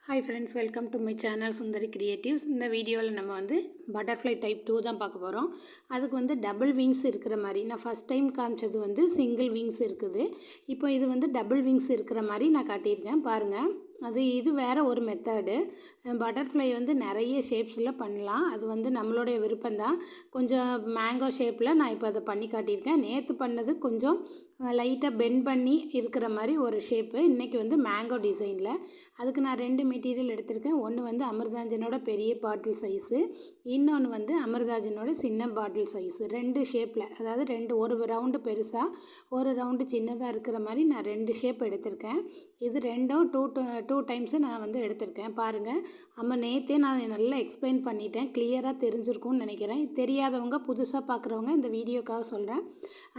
Hi friends, welcome to my channel Sundari creatives. இந்த வீடியோவில் நம்ம பட்டர்ஃப்ளை டைப் 2 தான் பார்க்க போகிறோம். அதுக்கு டபுள் விங்ஸ் இருக்கிற மாதிரி, நான் ஃபஸ்ட் டைம் காமிச்சது சிங்கிள் விங்ஸ் இருக்குது. இப்போ இது டபுள் விங்ஸ் இருக்கிற மாதிரி நான் காட்டியிருக்கேன் பாருங்கள். இது வேறு ஒரு மெத்தடு. பட்டர்ஃப்ளை நிறைய ஷேப்ஸில் பண்ணலாம். அது நம்மளுடைய விருப்பம்தான். கொஞ்சம் மேங்கோ ஷேப்பில் நான் இப்போ அதை பண்ணி காட்டியிருக்கேன். நேற்று பண்ணது கொஞ்சம் லைட்டாக பெண்ட் பண்ணி இருக்கிற மாதிரி ஒரு ஷேப்பு. இன்றைக்கி மேங்கோ டிசைனில். அதுக்கு நான் 2 மெட்டீரியல் எடுத்திருக்கேன். ஒன்று அமிர்தாஞ்சனோட பெரிய பாட்டில் சைஸு, இன்னொன்று அமிர்தாஞ்சனோட சின்ன பாட்டில் சைஸு. 2 ஷேப்பில், அதாவது ஒரு ரவுண்டு பெருசாக ஒரு ரவுண்டு சின்னதாக இருக்கிற மாதிரி நான் 2 ஷேப் எடுத்திருக்கேன். இது ரெண்டும் டூ டைம்ஸு நான் எடுத்திருக்கேன் பாருங்கள். நேற்றே நான் நல்லா எக்ஸ்பிளைன் பண்ணிட்டேன், கிளியராக தெரிஞ்சிருக்கும்னு நினைக்கிறேன். தெரியாதவங்க, புதுசாக பார்க்குறவங்க இந்த வீடியோக்காக சொல்கிறேன்.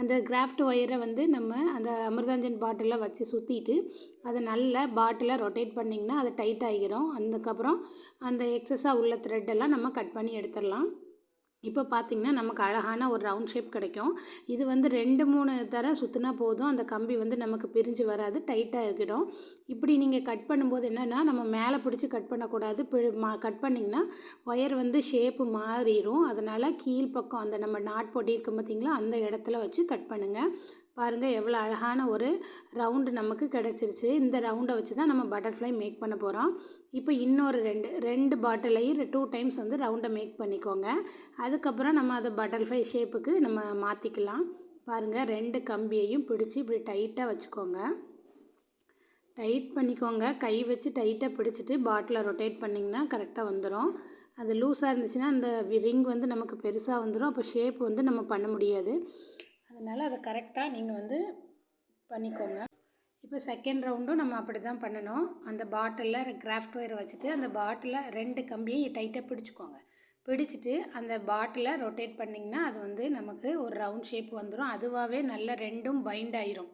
அந்த கிராஃப்ட் ஒயரை நம்ம அந்த அமிர்தாஞ்சன் பாட்டிலில் வச்சு சுற்றிட்டு அதை நல்லா பாட்டிலை ரொட்டேட் பண்ணிங்கன்னா அது டைட் ஆகிடும். அதுக்கப்புறம் அந்த எக்ஸஸாக உள்ள த்ரெட்டெல்லாம் நம்ம கட் பண்ணி எடுத்துடலாம். இப்போ பார்த்திங்கன்னா நமக்கு அழகான ஒரு ரவுண்ட் ஷேப் கிடைக்கும். இது 2-3 தடவை சுற்றினா போதும். அந்த கம்பி நமக்கு பிரிஞ்சு வராது, டைட்டாக ஆகிடும். இப்படி நீங்கள் கட் பண்ணும்போது என்னென்னா, நம்ம மேலே பிடிச்சி கட் பண்ணக்கூடாது. கட் பண்ணிங்கன்னா ஒயர் ஷேப்பு மாறிடும். அதனால் கீழ்ப்பக்கம் அந்த நம்ம நாட் போட்டியிருக்கோம் பார்த்திங்களா, அந்த இடத்துல வச்சு கட் பண்ணுங்கள். பாருங்கள் எவ்வளோ அழகான ஒரு ரவுண்டு நமக்கு கிடச்சிருச்சு. இந்த ரவுண்டை வச்சு தான் நம்ம பட்டர்ஃப்ளை மேக் பண்ண போகிறோம். இப்போ இன்னொரு ரெண்டு பாட்டிலையும் 2 டைம்ஸ் ரவுண்டை மேக் பண்ணிக்கோங்க. அதுக்கப்புறம் நம்ம அதை பட்டர்ஃப்ளை ஷேப்புக்கு நம்ம மாற்றிக்கலாம். பாருங்கள், 2 கம்பியையும் பிடிச்சி இப்படி டைட்டாக வச்சுக்கோங்க. டைட் பண்ணிக்கோங்க. கை வச்சு டைட்டாக பிடிச்சிட்டு பாட்டிலை ரொட்டேட் பண்ணிங்கன்னா கரெக்டாக வந்துடும். அது லூஸாக இருந்துச்சுன்னா அந்த ரிங் நமக்கு பெருசாக வந்துடும். அப்போ ஷேப் நம்ம பண்ண முடியாது. அதனால் அதை கரெக்டாக நீங்கள் பண்ணிக்கோங்க. இப்போ செகண்ட் ரவுண்டும் நம்ம அப்படி தான் பண்ணணும். அந்த பாட்டிலில் கிராஃப்ட் ஒயரை வச்சுட்டு அந்த பாட்டிலில் 2 கம்பியை டைட்டாக பிடிச்சிக்கோங்க. பிடிச்சிட்டு அந்த பாட்டிலை ரொட்டேட் பண்ணிங்கன்னா அது நமக்கு ஒரு ரவுண்ட் ஷேப் வந்துடும். அதுவாகவே நல்லா ரெண்டும் பைண்ட் ஆயிரும்.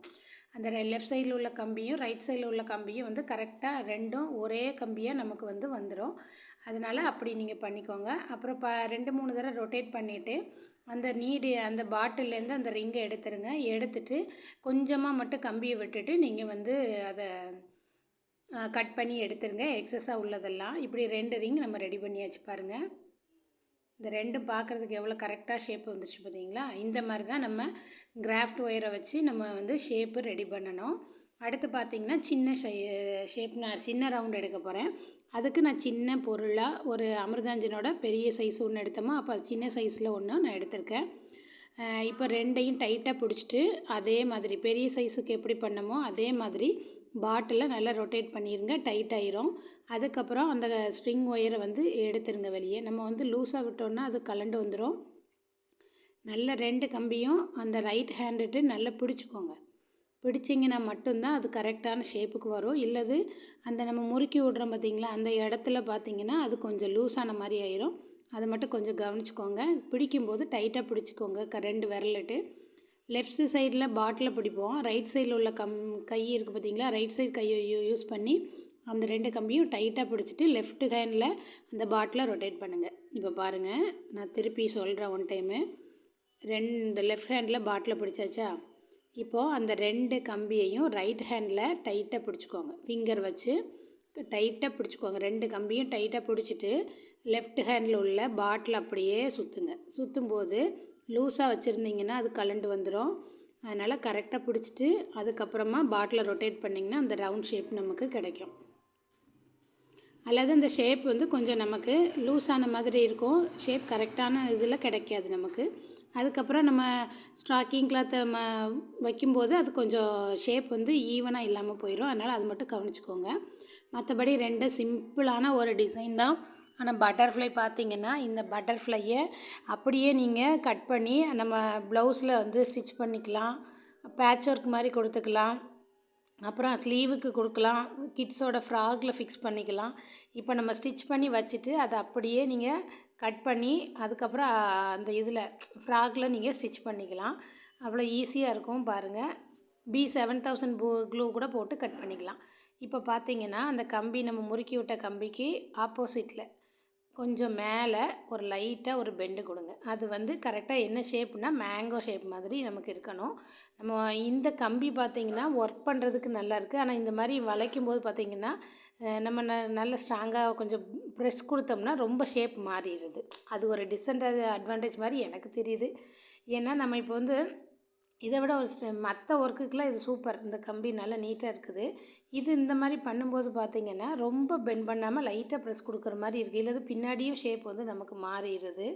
அந்த லெஃப்ட் சைடில் உள்ள கம்பியும் ரைட் சைடில் உள்ள கம்பியும் கரெக்டாக ரெண்டும் ஒரே கம்பியாக நமக்கு வந்துடும். அதனால் அப்படி நீங்கள் பண்ணிக்கோங்க. அப்புறம் 2-3 தடவை ரொட்டேட் பண்ணிவிட்டு அந்த பாட்டிலேருந்து அந்த ரிங்கை எடுத்துருங்க. எடுத்துட்டு கொஞ்சமாக மட்டும் கம்பியை விட்டுட்டு நீங்கள் அதை கட் பண்ணி எடுத்துருங்க, எக்ஸஸாக உள்ளதெல்லாம். இப்படி 2 ரிங் நம்ம ரெடி பண்ணியாச்சு பாருங்கள். இந்த 2ம் பார்க்குறதுக்கு எவ்வளோ கரெக்டாக ஷேப் வந்துருச்சு பார்த்தீங்களா. இந்த மாதிரி தான் நம்ம கிராஃப்ட் ஒயரை வச்சு நம்ம ஷேப்பு ரெடி பண்ணணும். அடுத்து பார்த்திங்கன்னா சின்ன ஷேப் நான் சின்ன ரவுண்ட் எடுக்க போகிறேன். அதுக்கு நான் சின்ன பொருளாக ஒரு அமிர்தாஞ்சனோட பெரிய சைஸ் ஒன்று எடுத்தோமா, அப்போ சின்ன சைஸில் ஒன்று நான் எடுத்திருக்கேன். இப்போ 2யும் டைட்டாக பிடிச்சிட்டு அதே மாதிரி பெரிய சைஸுக்கு எப்படி பண்ணமோ அதே மாதிரி பாட்டிலை நல்லா ரொட்டேட் பண்ணிடுங்க, டைட் ஆயிரும். அதுக்கப்புறம் அந்த ஸ்ட்ரிங் ஒயரை எடுத்துருங்க வெளியே. நம்ம லூஸாக விட்டோன்னா அது கலண்டு வந்துடும். நல்ல 2 கம்பியும் அந்த ரைட் ஹேண்டுட்டு நல்லா பிடிச்சிக்கோங்க. பிடிச்சிங்கன்னா மட்டும்தான் அது கரெக்டான ஷேப்புக்கு வரும். இல்லது அந்த நம்ம முறுக்கி விட்றோம் பார்த்திங்களா, அந்த இடத்துல பார்த்திங்கன்னா அது கொஞ்சம் லூஸான மாதிரி ஆயிரும். அதை மட்டும் கொஞ்சம் கவனிச்சிக்கோங்க. பிடிக்கும்போது டைட்டாக பிடிச்சிக்கோங்க 2 விரலிட்டு. லெஃப்ட் சைடில் பாட்டில் பிடிப்போம், ரைட் சைடில் உள்ள கை இருக்குது பார்த்திங்களா, ரைட் சைடு கையை யூஸ் பண்ணி அந்த 2 கம்பியும் டைட்டாக பிடிச்சிட்டு லெஃப்ட் ஹேண்டில் அந்த பாட்டிலை ரொட்டேட் பண்ணுங்கள். இப்போ பாருங்கள், நான் திருப்பி சொல்கிறேன் ஒன் டைமு. லெஃப்ட் ஹேண்டில் பாட்டிலை பிடிச்சாச்சா, இப்போது அந்த 2 கம்பியையும் ரைட் ஹேண்டில் டைட்டாக பிடிச்சிக்கோங்க. ஃபிங்கர் வச்சு டைட்டாக பிடிச்சிக்கோங்க. 2 கம்பியும் டைட்டாக பிடிச்சிட்டு லெஃப்ட் ஹேண்டில் உள்ள பாட்டில் அப்படியே சுற்றுங்க. சுற்றும்போது லூஸாக வச்சுருந்தீங்கன்னா அது கலண்டு வந்துடும். அதனால் கரெக்டாக பிடிச்சிட்டு அதுக்கப்புறமா பாட்டிலை ரொட்டேட் பண்ணிங்கன்னா அந்த ரவுண்ட் ஷேப் நமக்கு கிடைக்கும். அல்லது அந்த ஷேப் கொஞ்சம் நமக்கு லூஸான மாதிரி இருக்கும், ஷேப் கரெக்டான இதில் கிடைக்காது நமக்கு. அதுக்கப்புறம் நம்ம ஸ்டாக்கிங் கிளாத்தை வைக்கும்போது அது கொஞ்சம் ஷேப் ஈவனாக இல்லாமல் போயிடும். அதனால் அது மட்டும் கவனிச்சிக்கோங்க. மற்றபடி 2 சிம்பிளான ஒரு டிசைன் தான். ஆனால் பட்டர்ஃப்ளை பார்த்திங்கன்னா, இந்த பட்டர்ஃப்ளையை அப்படியே நீங்கள் கட் பண்ணி நம்ம ப்ளவுஸில் ஸ்டிச் பண்ணிக்கலாம், பேட்ச் ஒர்க் மாதிரி கொடுத்துக்கலாம், அப்புறம் ஸ்லீவுக்கு கொடுக்கலாம், கிட்ஸோட ஃப்ராகில் ஃபிக்ஸ் பண்ணிக்கலாம். இப்போ நம்ம ஸ்டிச் பண்ணி வச்சுட்டு அதை அப்படியே நீங்கள் கட் பண்ணி அதுக்கப்புறம் அந்த இதில் ஃப்ராகில் நீங்கள் ஸ்டிச் பண்ணிக்கலாம். அவ்வளோ ஈஸியாக இருக்கும் பாருங்கள். B7000 க்ளூ கூட போட்டு கட் பண்ணிக்கலாம். இப்போ பார்த்திங்கன்னா அந்த கம்பி நம்ம முறுக்கி விட்ட கம்பிக்கு ஆப்போசிட்டில் கொஞ்சம் மேலே ஒரு லைட்டாக ஒரு பெண்டு கொடுங்க. அது கரெக்டாக என்ன ஷேப்னா மேங்கோ ஷேப் மாதிரி நமக்கு இருக்கணும். நம்ம இந்த கம்பி பார்த்திங்கன்னா ஒர்க் பண்ணுறதுக்கு நல்லா இருக்குது. ஆனால் இந்த மாதிரி வளைக்கும் போது பார்த்திங்கன்னா நம்ம நல்ல ஸ்ட்ராங்காக கொஞ்சம் ப்ரெஸ் கொடுத்தோம்னா ரொம்ப ஷேப் மாறிடுது. அது ஒரு அட்வான்டேஜ் மாதிரி எனக்கு தெரியுது. ஏன்னா நம்ம இப்போ வந்து இதை விட ஒரு மற்ற ஒர்க்குக்கெலாம் இது சூப்பர். இந்த கம்பி நல்லா நீட்டாக இருக்குது. இது இந்த மாதிரி பண்ணும்போது பார்த்திங்கன்னா ரொம்ப பெண்ட் பண்ணாமல் லைட்டாக ப்ரெஸ் கொடுக்குற மாதிரி இருக்குது. இல்லை பின்னாடியும் ஷேப் வந்து நமக்கு மாறிடுது.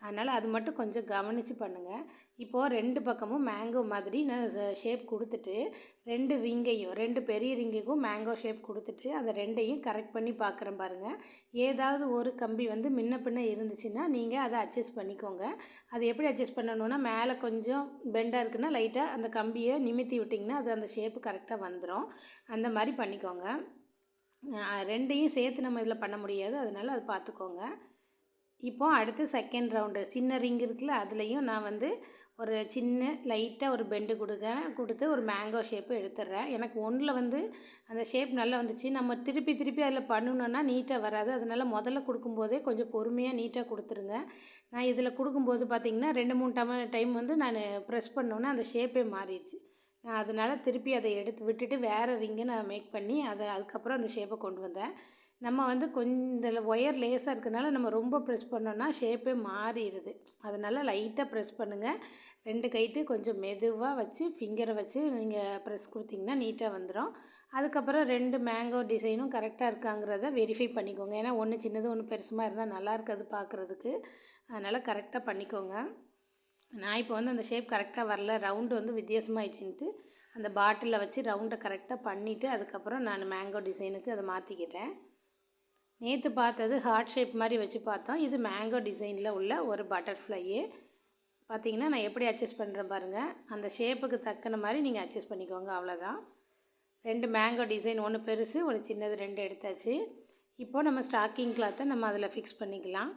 அதனால் அது மட்டும் கொஞ்சம் கவனித்து பண்ணுங்கள். இப்போது 2 பக்கமும் மேங்கோ மாதிரி நான் ஷேப் கொடுத்துட்டு 2 பெரிய ரிங்குக்கும் மேங்கோ ஷேப் கொடுத்துட்டு அதை 2ஐயும் கரெக்ட் பண்ணி பார்க்குறேன் பாருங்கள். ஏதாவது ஒரு கம்பி வந்து முன்ன பின்ன இருந்துச்சுன்னா நீங்கள் அதை அட்ஜஸ்ட் பண்ணிக்கோங்க. அது எப்படி அட்ஜஸ்ட் பண்ணணுன்னா, மேலே கொஞ்சம் பெண்டாக இருக்குன்னா லைட்டாக அந்த கம்பியை நிமித்தி விட்டிங்கன்னா அது அந்த ஷேப்பு கரெக்டாக வந்துடும். அந்த மாதிரி பண்ணிக்கோங்க. 2ஐயும் சேர்த்து நம்ம இதில் பண்ண முடியாது, அதனால் அதை பார்த்துக்கோங்க. இப்போது அடுத்து செகண்ட் ரவுண்டு சின்ன ரிங் இருக்குல்ல, அதுலேயும் நான் வந்து ஒரு சின்ன லைட்டாக ஒரு பெண்டு கொடுத்து ஒரு மேங்கோ ஷேப்பு எடுத்துடுறேன். எனக்கு ஒன்றில் வந்து அந்த ஷேப் நல்லா வந்துச்சு. நம்ம திருப்பி அதில் பண்ணணுன்னா நீட்டாக வராது. அதனால் முதல்ல கொடுக்கும்போதே கொஞ்சம் பொறுமையாக நீட்டாக கொடுத்துருங்க. நான் இதில் கொடுக்கும்போது பார்த்திங்கன்னா 2-3 டைம் வந்து நான் ப்ரெஸ் பண்ணோன்னே அந்த ஷேப்பே மாறிடுச்சு. நான் அதனால் திருப்பி அதை எடுத்து விட்டுட்டு வேறு ரிங்கை நான் மேக் பண்ணி அதுக்கப்புறம் அந்த ஷேப்பை கொண்டு வந்தேன். நம்ம வந்து கொஞ்சம் இதில் ஒயர் லேஸாக இருக்கிறதுனால நம்ம ரொம்ப ப்ரெஸ் பண்ணோன்னா ஷேப்பே மாறிடுது. அதனால் லைட்டாக ப்ரெஸ் பண்ணுங்கள். 2 கைட்டு கொஞ்சம் மெதுவாக வச்சு ஃபிங்கரை வச்சு நீங்கள் ப்ரெஸ் கொடுத்தீங்கன்னா நீட்டாக வந்துடும். அதுக்கப்புறம் 2 மேங்கோ டிசைனும் கரெக்டாக இருக்காங்கிறத வெரிஃபை பண்ணிக்கோங்க. ஏன்னா ஒன்று சின்னது ஒன்று பெருசுமாக இருந்தால் நல்லா இருக்காது பார்க்குறதுக்கு. அதனால் கரெக்டாக பண்ணிக்கோங்க. நான் இப்போ வந்து அந்த ஷேப் கரெக்டாக வரல, ரவுண்டு வந்து வித்தியாசமாகிடுச்சின்ட்டு அந்த பாட்டிலில் வச்சு ரவுண்டை கரெக்டாக பண்ணிவிட்டு அதுக்கப்புறம் நான் மேங்கோ டிசைனுக்கு அதை மாற்றிக்கிட்டேன். நேற்று பார்த்தது ஹார்ட் ஷேப் மாதிரி வச்சு பார்த்தோம். இது மேங்கோ டிசைனில் உள்ள ஒரு பட்டர்ஃப்ளையே. பார்த்திங்கன்னா நான் எப்படி அட்ஜஸ்ட் பண்ணுறேன் பாருங்கள். அந்த ஷேப்புக்கு தக்கன மாதிரி நீங்கள் அட்ஜஸ்ட் பண்ணிக்கோங்க, அவ்வளோதான். 2 மேங்கோ டிசைன், ஒன்று பெருசு ஒன்று சின்னது, 2 எடுத்தாச்சு. இப்போது நம்ம ஸ்டாக்கிங் கிளாத்தை நம்ம அதில் ஃபிக்ஸ் பண்ணிக்கலாம்.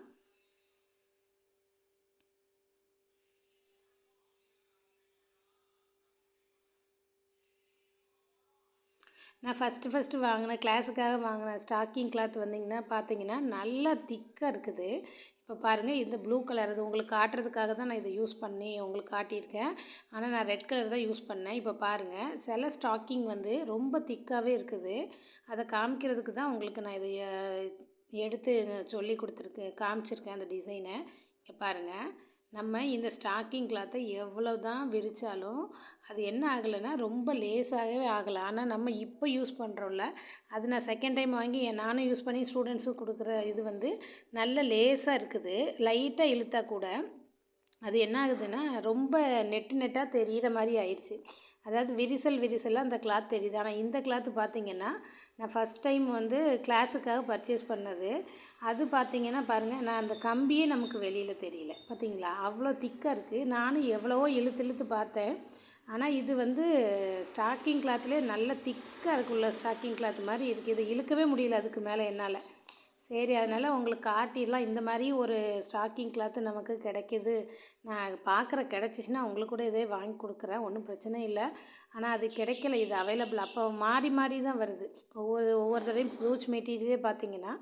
நான் ஃபஸ்ட்டு வாங்கின கிளாஸுக்காக வாங்கின ஸ்டாக்கிங் கிளாத் பார்த்தீங்கன்னா நல்லா திக்காக இருக்குது. இப்போ பாருங்கள், இந்த ப்ளூ கலர் அது உங்களுக்கு காட்டுறதுக்காக தான் நான் இதை யூஸ் பண்ணி உங்களுக்கு காட்டியிருக்கேன். ஆனால் நான் ரெட் கலர் தான் யூஸ் பண்ணேன். இப்போ பாருங்கள், சில ஸ்டாக்கிங் வந்து ரொம்ப திக்காகவே இருக்குது. அதை காமிக்கிறதுக்கு தான் உங்களுக்கு நான் இதை எடுத்து சொல்லி காமிச்சிருக்கேன் அந்த டிசைனை. இங்கே பாருங்கள், நம்ம இந்த ஸ்டாக்கிங் கிளாத்தை எவ்வளோ தான் விரித்தாலும் அது என்ன ஆகலைன்னா ரொம்ப லேஸாகவே ஆகலை. ஆனால் நம்ம இப்போ யூஸ் பண்ணுறோம்ல, அது நான் செகண்ட் டைம் வாங்கி நானும் யூஸ் பண்ணி ஸ்டூடெண்ட்ஸுக்கு கொடுக்குற இது வந்து நல்ல லேஸாக இருக்குது. லைட்டாக இழுத்தா கூட அது என்ன ஆகுதுன்னா ரொம்ப நெட்டாக தெரிகிற மாதிரி ஆயிடுச்சு. அதாவது விரிசலாக அந்த கிளாத் தெரியுது. ஆனால் இந்த கிளாத்து பார்த்திங்கன்னா நான் ஃபஸ்ட் டைம் வந்து கிளாஸுக்காக பர்ச்சேஸ் பண்ணது. அது பார்த்திங்கன்னா பாருங்கள், நான் அந்த கம்பியே நமக்கு வெளியில் தெரியல. பார்த்திங்களா, அவ்வளோ திக்காக இருக்குது. நானும் எவ்வளவோ இழுத்து பார்த்தேன். ஆனால் இது வந்து ஸ்டாக்கிங் கிளாத்லேயே நல்ல திக்காக இருக்குள்ள ஸ்டாக்கிங் கிளாத் மாதிரி இருக்குது. இதை இழுக்கவே முடியல அதுக்கு மேலே என்னால். சரி, அதனால் உங்களுக்கு காட்டிடலாம். இந்த மாதிரி ஒரு ஸ்டாக்கிங் கிளாத்து நமக்கு கிடைக்கிது. நான் கிடச்சிச்சின்னா உங்களுக்கு கூட இதே வாங்கி கொடுக்குறேன், ஒன்றும் பிரச்சனை இல்லை. ஆனால் அது கிடைக்கல, இது அவைலபிள். அப்போ மாறி தான் வருது. ஒவ்வொரு தடவையும் ப்ரூச் மெட்டீரியலே பார்த்திங்கன்னா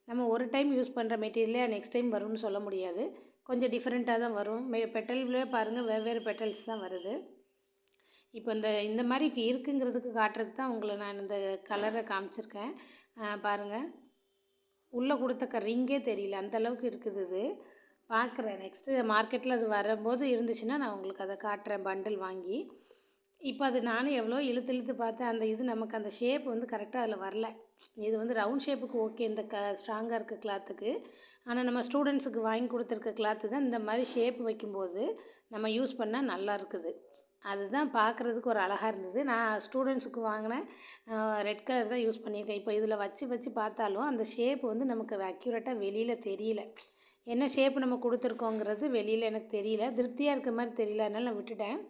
நம்ம ஒரு டைம் யூஸ் பண்ணுற மெட்டீரியலே நெக்ஸ்ட் டைம் வரும்னு சொல்ல முடியாது. கொஞ்சம் டிஃப்ரெண்ட்டாக தான் வரும். பெட்டல்லே பாருங்கள், வெவ்வேறு பெட்டல்ஸ் தான் வருது. இப்போ இந்த மாதிரி இருக்குங்கிறதுக்கு காட்டுறதுக்கு தான் உங்களை நான் இந்த கலரை காமிச்சிருக்கேன். பாருங்கள், உள்ளே கொடுத்த ரிங்கே தெரியல, அந்தளவுக்கு இருக்குது. இது பார்க்குறேன். நெக்ஸ்ட்டு மார்க்கெட்டில் அது வரும்போது இருந்துச்சுன்னா நான் உங்களுக்கு அதை காட்டுறேன், பண்டில் வாங்கி. இப்போ அது நானும் எவ்வளோ இழுத்து பார்த்தேன். அந்த இது நமக்கு அந்த ஷேப் வந்து கரெக்டாக அதில் வரல. இது வந்து ரவுண்ட் ஷேப்புக்கு ஓகே, இந்த ஸ்ட்ராங்காக இருக்க கிளாத்துக்கு. ஆனால் நம்ம ஸ்டூடெண்ட்ஸுக்கு வாங்கி கொடுத்துருக்க கிளாத்து தான் இந்த மாதிரி ஷேப் வைக்கும்போது நம்ம யூஸ் பண்ணால் நல்லா இருக்குது. அதுதான் பார்க்குறதுக்கு ஒரு அழகாக இருந்தது. நான் ஸ்டூடெண்ட்ஸுக்கு வாங்கினேன் ரெட் கலர் தான் யூஸ் பண்ணியிருக்கேன். இப்போ இதில் வச்சு பார்த்தாலும் அந்த ஷேப் வந்து நமக்கு அக்யூரேட்டாக வெளியில் தெரியல. என்ன ஷேப் நம்ம கொடுத்துருக்கோங்கிறது வெளியில் எனக்கு தெரியல, திருப்தியாக இருக்க மாதிரி தெரியல. அதனால் நான் விட்டுட்டேன்.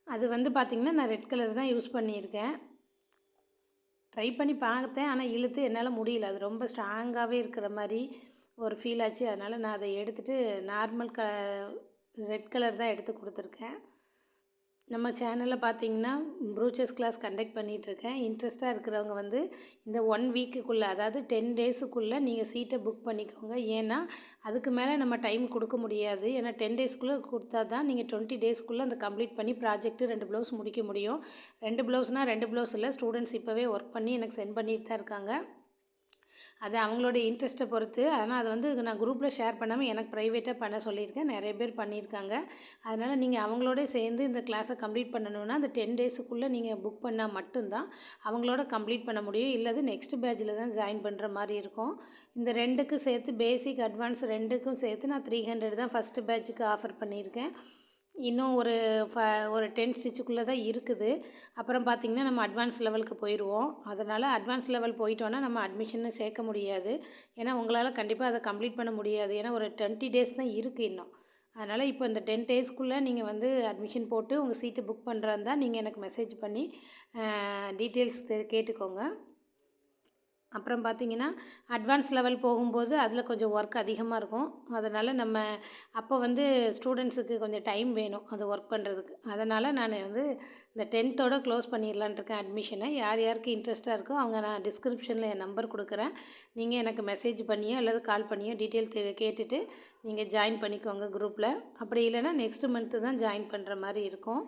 அது வந்து பார்த்திங்கன்னா நான் ரெட் கலர் தான் யூஸ் பண்ணியிருக்கேன். ட்ரை பண்ணி பார்த்தேன், ஆனால் இழுத்து என்னால் முடியல. அது ரொம்ப ஸ்ட்ராங்காகவே இருக்கிற மாதிரி ஒரு ஃபீல் ஆச்சு. அதனால் நான் அதை எடுத்துகிட்டு நார்மல் ரெட் கலர் தான் எடுத்து கொடுத்துருக்கேன். நம்ம சேனலில் பார்த்தீங்கன்னா ப்ரூச்சஸ் கிளாஸ் கண்டக்ட் பண்ணிகிட்ருக்கேன். இன்ட்ரெஸ்ட்டாக இருக்கிறவங்க வந்து இந்த 1 வீக்குக்குள்ளே, அதாவது 10 டேஸுக்குள்ளே நீங்கள் சீட்டை புக் பண்ணிக்கோங்க. ஏன்னா அதுக்கு மேலே நம்ம டைம் கொடுக்க முடியாது. ஏன்னா 10 டேஸ்க்குள்ளே கொடுத்தா தான் நீங்கள் 20 டேஸ்க்குள்ளே அந்த கம்ப்ளீட் பண்ணி ப்ராஜெக்ட்டு 2 ப்ளவுஸ் முடிக்க முடியும். 2 ப்ளவுஸ்னால் 2 ப்ளவுஸ் இல்லை, ஸ்டூடெண்ட்ஸ் இப்போவே ஒர்க் பண்ணி எனக்கு சென்ட் பண்ணிட்டு தான் இருக்காங்க. அது அவங்களோட இன்ட்ரெஸ்ட்டை பொறுத்து. ஆனால் அது வந்து நான் குரூப்பில் ஷேர் பண்ணாமல் எனக்கு ப்ரைவேட்டாக பண்ண சொல்லியிருக்கேன். நிறைய பேர் பண்ணியிருக்காங்க. அதனால் நீங்கள் அவங்களோட சேர்ந்து இந்த கிளாஸை கம்ப்ளீட் பண்ணணுன்னா அந்த 10 டேஸுக்குள்ளே நீங்கள் புக் பண்ணால் மட்டும்தான் அவங்களோட கம்ப்ளீட் பண்ண முடியும். இல்லது நெக்ஸ்ட் பேட்சில் தான் ஜாயின் பண்ணுற மாதிரி இருக்கும். இந்த 2க்கும் சேர்த்து பேசிக் அட்வான்ஸ் 2க்கும் சேர்த்து நான் 300 தான் ஃபஸ்ட்டு பேட்சுக்கு ஆஃபர் பண்ணியிருக்கேன். இன்னும் ஒரு 10 ஸ்டிச்சுக்குள்ளே தான் இருக்குது. அப்புறம் பார்த்திங்கன்னா நம்ம அட்வான்ஸ் லெவலுக்கு போயிடுவோம். அதனால் அட்வான்ஸ் லெவல் போயிட்டோன்னா நம்ம அட்மிஷனை சேர்க்க முடியாது. ஏன்னா உங்களால் கண்டிப்பாக அதை கம்ப்ளீட் பண்ண முடியாது. ஏன்னா ஒரு 20 டேஸ் தான் இருக்குது இன்னும். அதனால் இப்போ இந்த 10 டேஸ்க்குள்ளே நீங்கள் வந்து அட்மிஷன் போட்டு உங்கள் சீட்டு புக் பண்ணுறதா இருந்தால் நீங்கள் எனக்கு மெசேஜ் பண்ணி டீட்டெயில்ஸ் கேட்டுக்கோங்க. அப்புறம் பார்த்திங்கன்னா அட்வான்ஸ் லெவல் போகும்போது அதில் கொஞ்சம் ஒர்க் அதிகமாக இருக்கும். அதனால் நம்ம அப்போ வந்து ஸ்டூடெண்ட்ஸுக்கு கொஞ்சம் டைம் வேணும் அது ஒர்க் பண்ணுறதுக்கு. அதனால் நான் வந்து இந்த 10த்தோடு க்ளோஸ் பண்ணிடலான்ட்ருக்கேன் அட்மிஷனை. யார் யாருக்கு இன்ட்ரெஸ்ட்டாக இருக்கோ அவங்க நான் டிஸ்கிரிப்ஷனில் என் நம்பர் கொடுக்குறேன். நீங்கள் எனக்கு மெசேஜ் பண்ணியோ அல்லது கால் பண்ணியோ டீட்டெயில் கேட்டுட்டு நீங்கள் ஜாயின் பண்ணிக்கோங்க குரூப்பில். அப்படி இல்லைன்னா நெக்ஸ்ட் மந்த்து தான் ஜாயின் பண்ணுற மாதிரி இருக்கும்.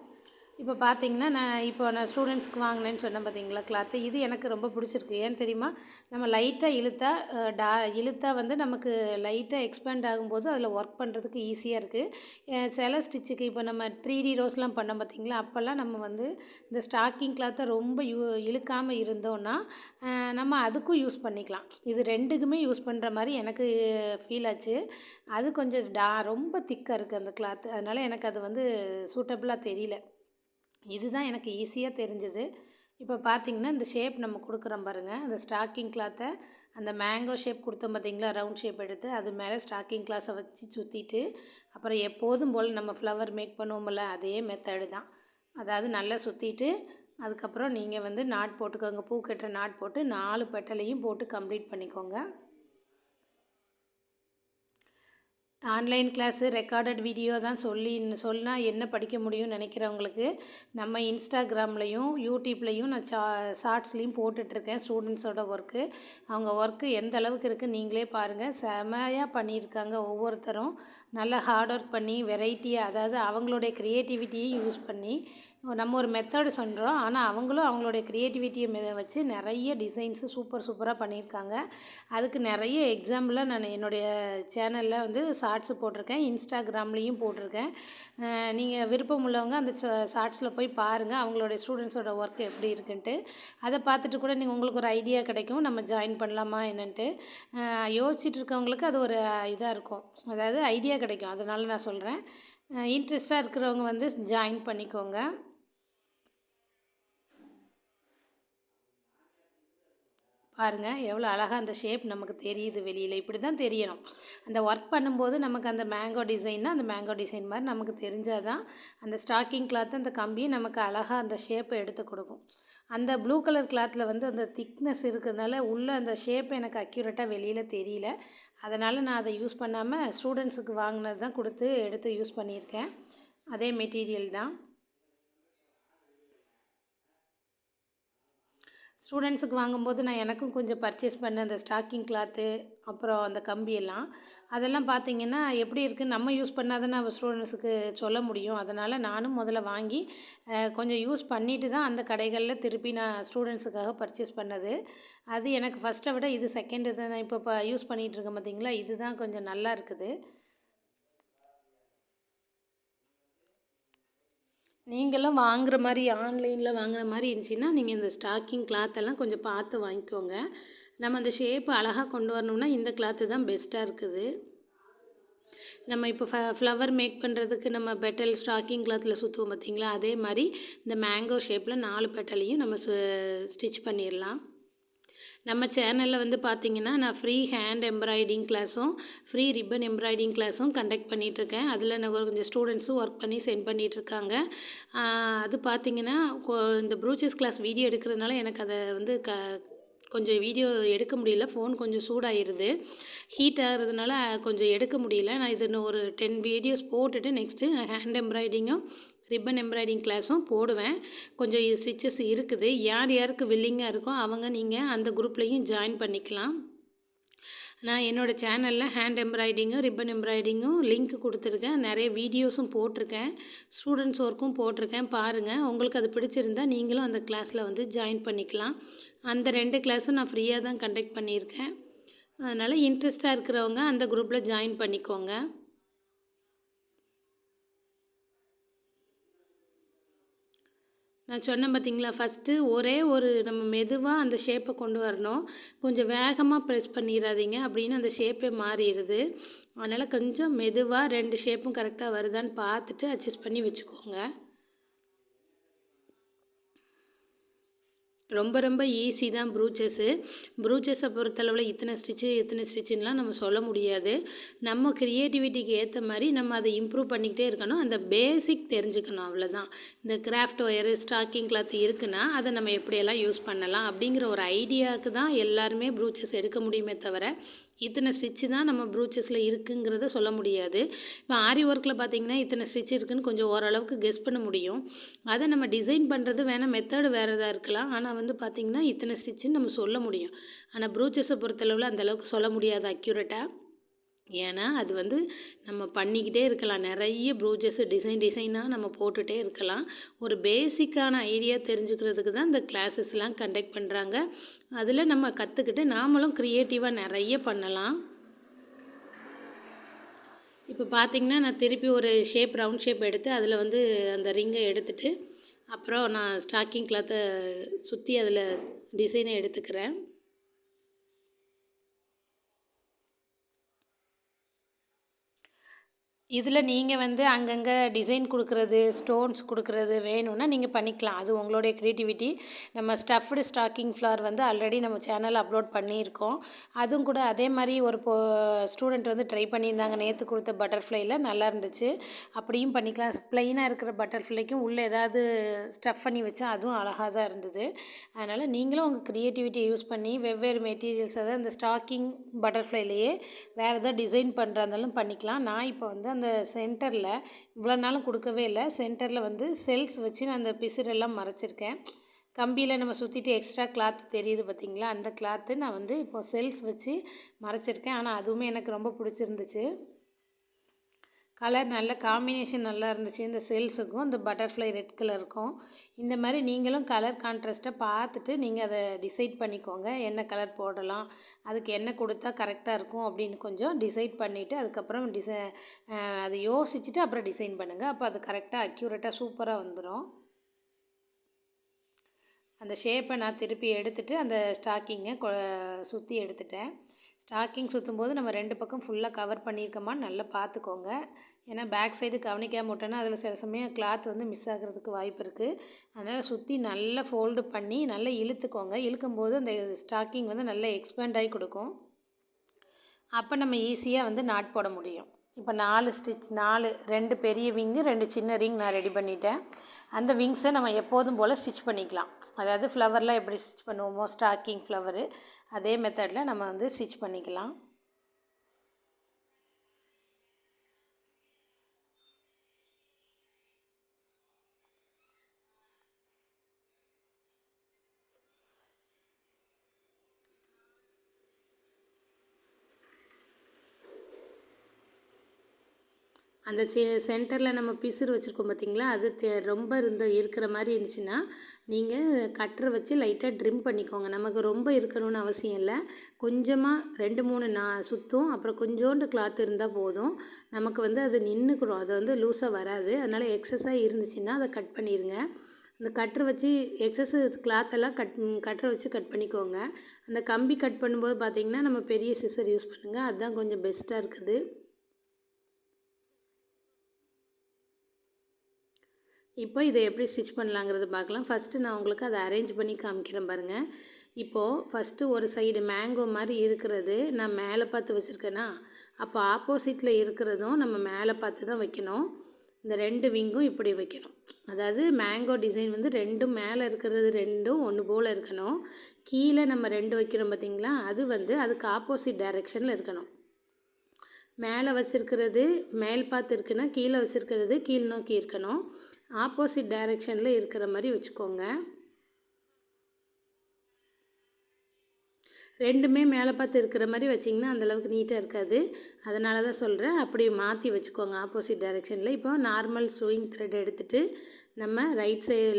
இப்போ பார்த்தீங்கன்னா நான் ஸ்டூடெண்ட்ஸ்க்கு வாங்கினேன்னு சொன்னேன் பார்த்தீங்களா கிளாத்து. இது எனக்கு ரொம்ப பிடிச்சிருக்கு. ஏன்னு தெரியுமா, நம்ம லைட்டாக இழுத்தா வந்து நமக்கு லைட்டாக எக்ஸ்பேண்ட் ஆகும்போது அதில் ஒர்க் பண்ணுறதுக்கு ஈஸியாக இருக்குது. சில ஸ்டிச்சுக்கு இப்போ நம்ம 3D ரோஸ்லாம் பண்ணோம் பார்த்தீங்களா, அப்போல்லாம் நம்ம வந்து இந்த ஸ்டாக்கிங் கிளாத்தை ரொம்ப இழுக்காமல் இருந்தோன்னா நம்ம அதுக்கும் யூஸ் பண்ணிக்கலாம். இது 2க்குமே யூஸ் பண்ணுற மாதிரி எனக்கு ஃபீல் ஆச்சு. அது கொஞ்சம் ரொம்ப திக்காக இருக்குது அந்த கிளாத்து. அதனால் எனக்கு அது வந்து சூட்டபுளாக தெரியல. இதுதான் எனக்கு ஈஸியாக தெரிஞ்சது. இப்போ பார்த்திங்கன்னா இந்த ஷேப் நம்ம கொடுக்குறோம் பாருங்கள். அந்த ஸ்டாக்கிங் கிளாத்தை அந்த மேங்கோ ஷேப் கொடுத்தோம் பார்த்திங்களா, ரவுண்ட் ஷேப் எடுத்து அது மேலே ஸ்டாக்கிங் கிளாஸை வச்சு சுற்றிட்டு அப்புறம் எப்போதும் போல் நம்ம ஃப்ளவர் மேக் பண்ணுவோம்ல அதே மெத்தடு தான். அதாவது நல்லா சுற்றிட்டு அதுக்கப்புறம் நீங்கள் வந்து நாட் போட்டுக்கோங்க. பூ கட்டுற நாட் போட்டு 4 பெட்டலையும் போட்டு கம்ப்ளீட் பண்ணிக்கோங்க. ஆன்லைன் கிளாஸு ரெக்கார்டட் வீடியோ தான் சொன்னால் என்ன படிக்க முடியும்னு நினைக்கிறவங்களுக்கு நம்ம இன்ஸ்டாகிராம்லேயும் யூடியூப்லேயும் நான் ஷார்ட்ஸ்லேயும் போட்டுட்ருக்கேன் ஸ்டூடெண்ட்ஸோட ஒர்க்கு. அவங்க ஒர்க்கு எந்த அளவுக்கு இருக்குது நீங்களே பாருங்கள். செமையாக பண்ணியிருக்காங்க ஒவ்வொருத்தரும். நல்லா ஹார்ட் ஒர்க் பண்ணி வெரைட்டியாக, அதாவது அவங்களுடைய க்ரியேட்டிவிட்டியை யூஸ் பண்ணி நம்ம ஒரு மெத்தடு சொல்கிறோம். ஆனால் அவங்களும் அவங்களுடைய க்ரியேட்டிவிட்டியை வச்சு நிறைய டிசைன்ஸு சூப்பராக பண்ணியிருக்காங்க. அதுக்கு நிறைய எக்ஸாம்பிளாக நான் என்னுடைய சேனலில் வந்து ஷார்ட்ஸு போட்டிருக்கேன், இன்ஸ்டாகிராம்லேயும் போட்டிருக்கேன். நீங்கள் விருப்பம் உள்ளவங்க அந்த ஷார்ட்ஸில் போய் பாருங்கள் அவங்களுடைய ஸ்டூடெண்ட்ஸோட ஒர்க் எப்படி இருக்குன்ட்டு. அதை பார்த்துட்டு கூட உங்களுக்கு ஒரு ஐடியா கிடைக்கும் நம்ம ஜாயின் பண்ணலாமா என்னன்ட்டு. யோசிச்சுட்டு இருக்கவங்களுக்கு அது ஒரு இதாக இருக்கும், அதாவது ஐடியா கிடைக்கும். அதனால நான் சொல்கிறேன், இன்ட்ரெஸ்ட்டாக இருக்கிறவங்க வந்து ஜாயின் பண்ணிக்கோங்க. பாருங்கள் எவ்வளோ அழகாக அந்த ஷேப் நமக்கு தெரியுது வெளியில். இப்படி தான் தெரியணும். அந்த ஒர்க் பண்ணும்போது நமக்கு அந்த மேங்கோ டிசைன்னா அந்த மேங்கோ டிசைன் மாதிரி நமக்கு தெரிஞ்சால் தான் அந்த ஸ்டாக்கிங் கிளாத்து அந்த கம்பியை நமக்கு அழகாக அந்த ஷேப்பை எடுத்து கொடுக்கும். அந்த ப்ளூ கலர் கிளாத்தில் வந்து அந்த திக்னஸ் இருக்கிறதுனால உள்ளே அந்த ஷேப் எனக்கு அக்யூரேட்டாக வெளியில் தெரியல. அதனால் நான் அதை யூஸ் பண்ணாமல் ஸ்டூடெண்ட்ஸுக்கு வாங்கினது தான் கொடுத்து எடுத்து யூஸ் பண்ணியிருக்கேன். அதே மெட்டீரியல் தான். ஸ்டூடெண்ட்ஸுக்கு வாங்கும்போது நான் எனக்கும் கொஞ்சம் பர்ச்சேஸ் பண்ணேன். அந்த ஸ்டாக்கிங் கிளாத்து அப்புறம் அந்த கம்பியெல்லாம் அதெல்லாம் பார்த்திங்கன்னா எப்படி இருக்குதுன்னு நம்ம யூஸ் பண்ணால் தானே ஸ்டூடெண்ட்ஸுக்கு சொல்ல முடியும். அதனால் நானும் முதல்ல வாங்கி கொஞ்சம் யூஸ் பண்ணிவிட்டு தான் அந்த கடைகளில் திருப்பி நான் ஸ்டூடெண்ட்ஸுக்காக பர்ச்சேஸ் பண்ணது. அது எனக்கு ஃபஸ்ட்டை விட இது செகண்டு தான் நான் இப்போ யூஸ் பண்ணிகிட்ருக்கேன் பார்த்திங்களா. இது தான் கொஞ்சம் நல்லா இருக்குது. நீங்களும் வாங்குகிற மாதிரி ஆன்லைனில் வாங்குகிற மாதிரி இருந்துச்சுன்னா நீங்கள் இந்த ஸ்டாக்கிங் கிளாத்தெல்லாம் கொஞ்சம் பார்த்து வாங்கிக்கோங்க. நம்ம அந்த ஷேப்பு அழகாக கொண்டு வரணும்னா இந்த கிளாத்து தான் பெஸ்ட்டாக இருக்குது. நம்ம இப்போ ஃப்ளவர் மேக் பண்ணுறதுக்கு நம்ம பெட்டல் ஸ்டாக்கிங் கிளாத்தில் சுற்றுவோம் பார்த்திங்களா, அதே மாதிரி இந்த மேங்கோ ஷேப்பில் 4 பெட்டலையும் நம்ம ஸ்டிச் பண்ணிடலாம். நம்ம சேனலில் வந்து பார்த்திங்கன்னா நான் ஃப்ரீ ஹேண்ட் எம்ப்ராய்டிங் கிளாஸும் ஃப்ரீ ரிப்பன் எம்ப்ராய்டிங் கிளாஸும் கண்டக்ட் பண்ணிகிட்ருக்கேன். அதில் நான் கொஞ்சம் ஸ்டூடெண்ட்ஸும் ஒர்க் பண்ணி சென்ட் பண்ணிகிட்ருக்காங்க. அது பார்த்திங்கன்னா இந்த ப்ரூச்சஸ் கிளாஸ் வீடியோ எடுக்கிறதுனால எனக்கு அதை வந்து கொஞ்சம் வீடியோ எடுக்க முடியல. ஃபோன் கொஞ்சம் சூடாகிடுது, ஹீட் ஆகிறதுனால கொஞ்சம் எடுக்க முடியல. நான் இது இன்னும் ஒரு 10 வீடியோஸ் போட்டுட்டு நெக்ஸ்ட்டு ஹேண்ட் எம்ப்ராய்டிங்கும் ரிப்பன் எம்ப்ராய்டிங் கிளாஸும் போடுவேன். கொஞ்சம் ஸ்டிச்சஸ் இருக்குது. யார் யாருக்கு வில்லிங்காக இருக்கோ அவங்க நீங்கள் அந்த குரூப்லேயும் ஜாயின் பண்ணிக்கலாம். நான் என்னோடய சேனலில் ஹேண்ட் எம்ப்ராய்டிங்கும் ரிப்பன் எம்ப்ராய்டிங்கும் லிங்க் கொடுத்துருக்கேன். நிறைய வீடியோஸும் போட்டிருக்கேன். ஸ்டூடெண்ட்ஸ் ஒர்க்கும் போட்டிருக்கேன். பாருங்கள், உங்களுக்கு அது பிடிச்சிருந்தால் நீங்களும் அந்த கிளாஸில் வந்து ஜாயின் பண்ணிக்கலாம். அந்த 2 கிளாஸும் நான் ஃப்ரீயாக தான் கண்டக்ட் பண்ணியிருக்கேன். அதனால் இன்ட்ரெஸ்ட்டாக இருக்கிறவங்க அந்த குரூப்பில் ஜாயின் பண்ணிக்கோங்க. நான் சொன்னேன் பார்த்தீங்களா, ஃபஸ்ட்டு ஒரே ஒரு நம்ம மெதுவாக அந்த ஷேப்பை கொண்டு வரணும். கொஞ்சம் வேகமாக ப்ரெஸ் பண்ணிடாதீங்க, அப்படின்னு அந்த ஷேப்பே மாறிடுது. அதனால் கொஞ்சம் மெதுவாக 2 ஷேப்பும் கரெக்டாக வருதான்னு பார்த்துட்டு அட்ஜஸ்ட் பண்ணி வச்சுக்கோங்க. ரொம்ப ரொம்ப ஈஸி தான் ப்ரூச்சஸை பொறுத்தளவில் இத்தனை ஸ்டிச்சுன்னெலாம் நம்ம சொல்ல முடியாது. நம்ம க்ரியேட்டிவிட்டிக்கு ஏற்ற மாதிரி நம்ம அதை இம்ப்ரூவ் பண்ணிக்கிட்டே இருக்கணும். அந்த பேசிக் தெரிஞ்சுக்கணும், அவ்வளோதான். இந்த கிராஃப்ட் ஒயரு, ஸ்டாக்கிங் கிளாத் இருக்குன்னா அதை நம்ம எப்படியெல்லாம் யூஸ் பண்ணலாம் அப்படிங்கிற ஒரு ஐடியாவுக்கு தான் எல்லாருமே ப்ரூச்சஸ் எடுக்க முடியுமே தவிர இத்தனை ஸ்டிச்சு தான் நம்ம ப்ரூச்சஸில் இருக்குங்கிறத சொல்ல முடியாது. இப்போ ஆரி ஒர்க்கில் பார்த்திங்கன்னா இத்தனை ஸ்டிச் இருக்குதுன்னு கொஞ்சம் ஓரளவுக்கு கெஸ் பண்ண முடியும். அதை நம்ம டிசைன் பண்ணுறது வேணால் மெத்தடு வேறு எதாக இருக்கலாம். ஆனால் வந்து பார்த்திங்கன்னா இத்தனை ஸ்டிச்சுன்னு நம்ம சொல்ல முடியும். ஆனால் ப்ரூச்சஸை பொறுத்தளவில் அந்தளவுக்கு சொல்ல முடியாது அக்யூரேட்டாக. ஏன்னா அது வந்து நம்ம பண்ணிக்கிட்டே இருக்கலாம். நிறைய ப்ரூச்சஸ் டிசைனாக நம்ம போட்டுகிட்டே இருக்கலாம். ஒரு பேசிக்கான ஐடியா தெரிஞ்சுக்கிறதுக்கு தான் இந்த கிளாஸஸ்லாம் கண்டக்ட் பண்ணுறாங்க. அதில் நம்ம கற்றுக்கிட்டு நாமளும் க்ரியேட்டிவாக நிறைய பண்ணலாம். இப்போ பார்த்திங்கன்னா நான் திருப்பி ஒரு ரவுண்ட் ஷேப் எடுத்து அதில் வந்து அந்த ரிங்கை எடுத்துகிட்டு அப்புறம் நான் ஸ்டாக்கிங் கிளாத்தை சுற்றி அதில் டிசைனை எடுத்துக்கிறேன். இதில் நீங்கள் வந்து அங்கங்கே டிசைன் கொடுக்குறது, ஸ்டோன்ஸ் கொடுக்குறது வேணும்னா நீங்கள் பண்ணிக்கலாம். அது உங்களுடைய க்ரியேட்டிவிட்டி. நம்ம ஸ்டஃப்டு ஸ்டாக்கிங் ஃப்ளவர் வந்து ஆல்ரெடி நம்ம சேனலில் அப்லோட் பண்ணியிருக்கோம். அதுவும் கூட அதே மாதிரி ஒரு ஸ்டூடெண்ட் வந்து ட்ரை பண்ணியிருந்தாங்க. நேற்று கொடுத்த பட்டர்ஃப்ளையில் நல்லா இருந்துச்சு. அப்படியும் பண்ணிக்கலாம். ப்ளைனாக இருக்கிற பட்டர்ஃப்ளைக்கும் உள்ளே ஏதாவது ஸ்டஃப் பண்ணி வச்சா அதுவும் அழகாக தான் இருந்தது. அதனால் நீங்களும் உங்கள் க்ரியேட்டிவிட்டியை யூஸ் பண்ணி வெவ்வேறு மெட்டீரியல்ஸ், அதாவது இந்த ஸ்டாக்கிங் பட்டர்ஃப்ளைலையே வேறு எதாவது டிசைன் பண்ணுறா இருந்தாலும் பண்ணிக்கலாம். நான் இப்போ வந்து அந்த சென்டரில் இவ்வளோ நாளும் கொடுக்கவே இல்லை. சென்டரில் வந்து செல்ஸ் வச்சு நான் அந்த பிசுறெல்லாம் மறைச்சிருக்கேன். கம்பியில் நம்ம சுற்றிட்டு எக்ஸ்ட்ரா கிளாத் தெரியுது பார்த்திங்களா, அந்த கிளாத்து நான் வந்து இப்போது செல்ஸ் வச்சு மறைச்சிருக்கேன். ஆனால் அதுவுமே எனக்கு ரொம்ப பிடிச்சிருந்துச்சு. கலர் நல்ல காம்பினேஷன் நல்லா இருந்துச்சு. இந்த செல்ஸுக்கும் இந்த பட்டர்ஃப்ளை ரெட் கலருக்கும். இந்த மாதிரி நீங்களும் கலர் கான்ட்ராஸ்ட்டாக பார்த்துட்டு நீங்கள் அதை டிசைட் பண்ணிக்கோங்க. என்ன கலர் போடலாம், அதுக்கு என்ன கொடுத்தா கரெக்டாக இருக்கும் அப்படின்னு கொஞ்சம் டிசைட் பண்ணிவிட்டு அதுக்கப்புறம் அதை யோசிச்சுட்டு அப்புறம் டிசைன் பண்ணுங்கள். அப்போ அது கரெக்டாக அக்யூரேட்டாக சூப்பராக வந்துடும். அந்த ஷேப்பை நான் திருப்பி எடுத்துகிட்டு அந்த ஸ்டாக்கிங்கை சுற்றி எடுத்துட்டேன். ஸ்டாக்கிங் சுற்றும்போது நம்ம 2 பக்கம் ஃபுல்லாக கவர் பண்ணியிருக்கோமான்னு நல்லா பார்த்துக்கோங்க. ஏன்னா பேக் சைடு கவனிக்காமல் விட்டோன்னா அதில் சில சமயம் கிளாத் வந்து மிஸ் ஆகிறதுக்கு வாய்ப்பு இருக்குது. அதனால் சுற்றி நல்லா ஃபோல்டு பண்ணி நல்லா இழுத்துக்கோங்க. இழுக்கும்போது அந்த ஸ்டாக்கிங் வந்து நல்லா எக்ஸ்பேண்ட் ஆகி கொடுக்கும். அப்போ நம்ம ஈஸியாக வந்து நாட் போட முடியும். இப்போ 4 ஸ்டிச் 2 பெரிய விங்கு 2 சின்ன ரிங் நான் ரெடி பண்ணிட்டேன். அந்த விங்ஸை நம்ம எப்போதும் போல் ஸ்டிச் பண்ணிக்கலாம். அதாவது ஃப்ளவர்லாம் எப்படி ஸ்டிச் பண்ணுவோமோ, ஸ்டாக்கிங் ஃப்ளவரு அதே மெத்தடில் நம்ம வந்து ஸ்டிச் பண்ணிக்கலாம். அந்த சென்டரில் நம்ம பிசுறு வச்சுருக்கோம் பார்த்திங்களா, அது ரொம்ப இருக்கிற மாதிரி இருந்துச்சுன்னா நீங்கள் கட்டரை வச்சு லைட்டாக ட்ரிம் பண்ணிக்கோங்க. நமக்கு ரொம்ப இருக்கணும்னு அவசியம் இல்லை. கொஞ்சமாக 2-3 சுற்றும், அப்புறம் கொஞ்சோண்டு கிளாத் இருந்தால் போதும். நமக்கு வந்து அது நின்றுக்கிடும், அது வந்து லூஸாக வராது. அதனால் எக்ஸஸாக இருந்துச்சுன்னா அதை கட் பண்ணிடுங்க. அந்த கட்டரை வச்சு எக்ஸஸ் கிளாத்தெல்லாம் கட்டரை வச்சு கட் பண்ணிக்கோங்க. அந்த கம்பி கட் பண்ணும்போது பார்த்திங்கன்னா நம்ம பெரிய சிசர் யூஸ் பண்ணுங்கள், அதுதான் கொஞ்சம் பெஸ்ட்டாக இருக்குது. இப்போ இதை எப்படி ஸ்டிச் பண்ணலாங்கிறது பார்க்கலாம். ஃபஸ்ட்டு நான் உங்களுக்கு அதை அரேஞ்ச் பண்ணி காமிக்கிறேன் பாருங்கள். இப்போது ஃபஸ்ட்டு ஒரு சைடு மேங்கோ மாதிரி இருக்கிறது நான் மேலே பார்த்து வச்சுருக்கேன்னா, அப்போ ஆப்போசிட்டில் இருக்கிறதும் நம்ம மேலே பார்த்து தான் வைக்கணும். இந்த 2 விங்கும் இப்படி வைக்கணும். அதாவது மேங்கோ டிசைன் வந்து 2ம் மேலே இருக்கிறது 2ம் ஒன்று போல் இருக்கணும். கீழே நம்ம 2 வைக்கிறோம் பார்த்திங்களா, அது வந்து அதுக்கு ஆப்போசிட் டைரெக்ஷனில் இருக்கணும். மேலே வச்சுருக்கிறது மேல் பார்த்து இருக்குன்னா கீழே வச்சுருக்கிறது கீழ் நோக்கி இருக்கணும். ஆப்போசிட் டைரெக்ஷனில் இருக்கிற மாதிரி வச்சுக்கோங்க. ரெண்டுமே மேலே பார்த்து இருக்கிற மாதிரி வச்சிங்கன்னா அந்தளவுக்கு நீட்டாக இருக்காது. அதனால தான் சொல்கிறேன், அப்படி மாற்றி வச்சுக்கோங்க ஆப்போசிட் டைரெக்ஷனில். இப்போ நார்மல் சூயிங் த்ரெட் எடுத்துகிட்டு நம்ம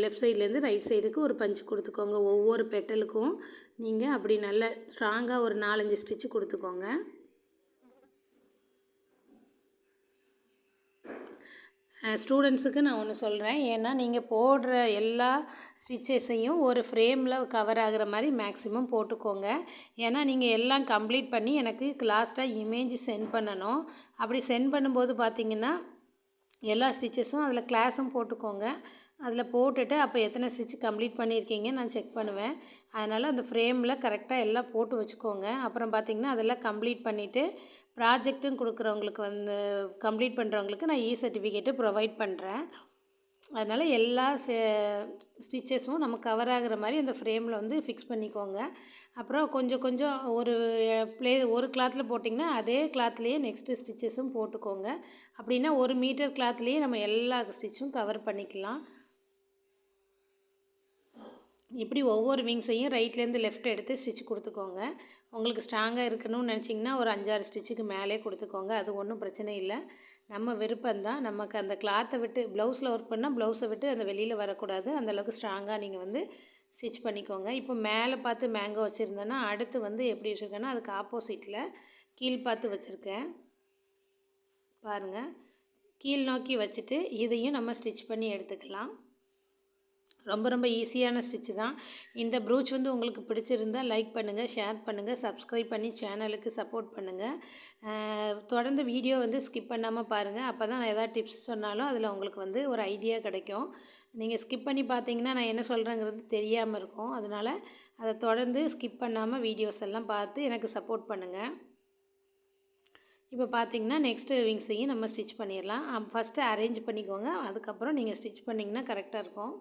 லெஃப்ட் சைட்லேருந்து ரைட் சைடுக்கு ஒரு பஞ்சு கொடுத்துக்கோங்க. ஒவ்வொரு பெட்டலுக்கும் நீங்கள் அப்படி நல்ல ஸ்ட்ராங்காக ஒரு 4-5 ஸ்டிச்சு கொடுத்துக்கோங்க. ஸ்டூடெண்ட்ஸுக்கு நான் ஒன்று சொல்கிறேன், ஏன்னா நீங்கள் போடுற எல்லா ஸ்டிச்சஸையும் ஒரு ஃப்ரேமில் கவர் ஆகிற மாதிரி மேக்ஸிமம் போட்டுக்கோங்க. ஏன்னா நீங்கள் எல்லாம் கம்ப்ளீட் பண்ணி எனக்கு லாஸ்ட்டாக இமேஜ் சென்ட் பண்ணணும். அப்படி சென்ட் பண்ணும்போது பார்த்திங்கன்னா எல்லா ஸ்டிச்சஸும் அதில் கிளாஸும் போட்டுக்கோங்க. அதில் போட்டுட்டு அப்போ எத்தனை ஸ்டிச் கம்ப்ளீட் பண்ணியிருக்கீங்க நான் செக் பண்ணுவேன். அதனால் அந்த ஃப்ரேமில் கரெக்டாக எல்லாம் போட்டு வச்சுக்கோங்க. அப்புறம் பார்த்திங்கன்னா அதெல்லாம் கம்ப்ளீட் பண்ணிவிட்டு ப்ராஜெக்ட்டும் கொடுக்குறவங்களுக்கு வந்து கம்ப்ளீட் பண்ணுறவங்களுக்கு நான் சர்டிஃபிகேட்டு ப்ரொவைட் பண்ணுறேன். அதனால் எல்லா ஸ்டிச்சஸும் நம்ம கவர் ஆகிற மாதிரி அந்த ஃப்ரேமில் வந்து ஃபிக்ஸ் பண்ணிக்கோங்க. அப்புறம் கொஞ்சம் கொஞ்சம் ஒரு கிளாத்தில் போட்டிங்கன்னா அதே கிளாத்லேயே நெக்ஸ்ட்டு ஸ்டிச்சஸும் போட்டுக்கோங்க. அப்படின்னா 1 மீட்டர் கிளாத்லேயே நம்ம எல்லா ஸ்டிச்சும் கவர் பண்ணிக்கலாம். இப்படி ஒவ்வொரு விங்ஸையும் ரைட்லேருந்து லெஃப்ட் எடுத்து ஸ்டிச் கொடுத்துக்கோங்க. உங்களுக்கு ஸ்ட்ராங்காக இருக்கணும்னு நினச்சிங்கன்னா ஒரு 5-6 ஸ்டிச்சுக்கு மேலே கொடுத்துக்கோங்க. அது ஒன்றும் பிரச்சனை இல்லை, நம்ம விருப்பம்தான். நமக்கு அந்த கிளாத்தை விட்டு ப்ளவுஸில் ஒர்க் பண்ணால் ப்ளவுஸை விட்டு அந்த வெளியில் வரக்கூடாது. அந்தளவுக்கு ஸ்ட்ராங்காக நீங்கள் வந்து ஸ்டிச் பண்ணிக்கோங்க. இப்போ மேலே பார்த்து மேங்கோ வச்சுருந்தேன்னா அடுத்து வந்து எப்படி வச்சுருக்கேன்னா அதுக்கு ஆப்போசிட்டில் கீழ் பார்த்து வச்சுருக்கேன் பாருங்கள். கீழ் நோக்கி வச்சுட்டு இதையும் நம்ம ஸ்டிச் பண்ணி எடுத்துக்கலாம். ரொம்ப ரொம்ப ஈஸியான ஸ்டிச்சு தான். இந்த ப்ரூச் வந்து உங்களுக்கு பிடிச்சிருந்தால் லைக் பண்ணுங்கள், ஷேர் பண்ணுங்கள், சப்ஸ்கிரைப் பண்ணி சேனலுக்கு சப்போர்ட் பண்ணுங்கள். தொடர்ந்து வீடியோ வந்து ஸ்கிப் பண்ணாமல் பாருங்கள். அப்போ தான் நான் எதாவது டிப்ஸ் சொன்னாலும் அதில் உங்களுக்கு வந்து ஒரு ஐடியா கிடைக்கும். நீங்கள் ஸ்கிப் பண்ணி பார்த்தீங்கன்னா நான் என்ன சொல்கிறேங்கிறது தெரியாமல் இருக்கும். அதனால் அதை தொடர்ந்து ஸ்கிப் பண்ணாமல் வீடியோஸ் எல்லாம் பார்த்து எனக்கு சப்போர்ட் பண்ணுங்கள். இப்போ பார்த்திங்கன்னா நெக்ஸ்ட்டு விங்ஸையும் நம்ம ஸ்டிச் பண்ணிடலாம். ஃபஸ்ட்டு அரேஞ்ச் பண்ணிக்கோங்க, அதுக்கப்புறம் நீங்கள் ஸ்டிச் பண்ணிங்கன்னா கரெக்டாக இருக்கும்.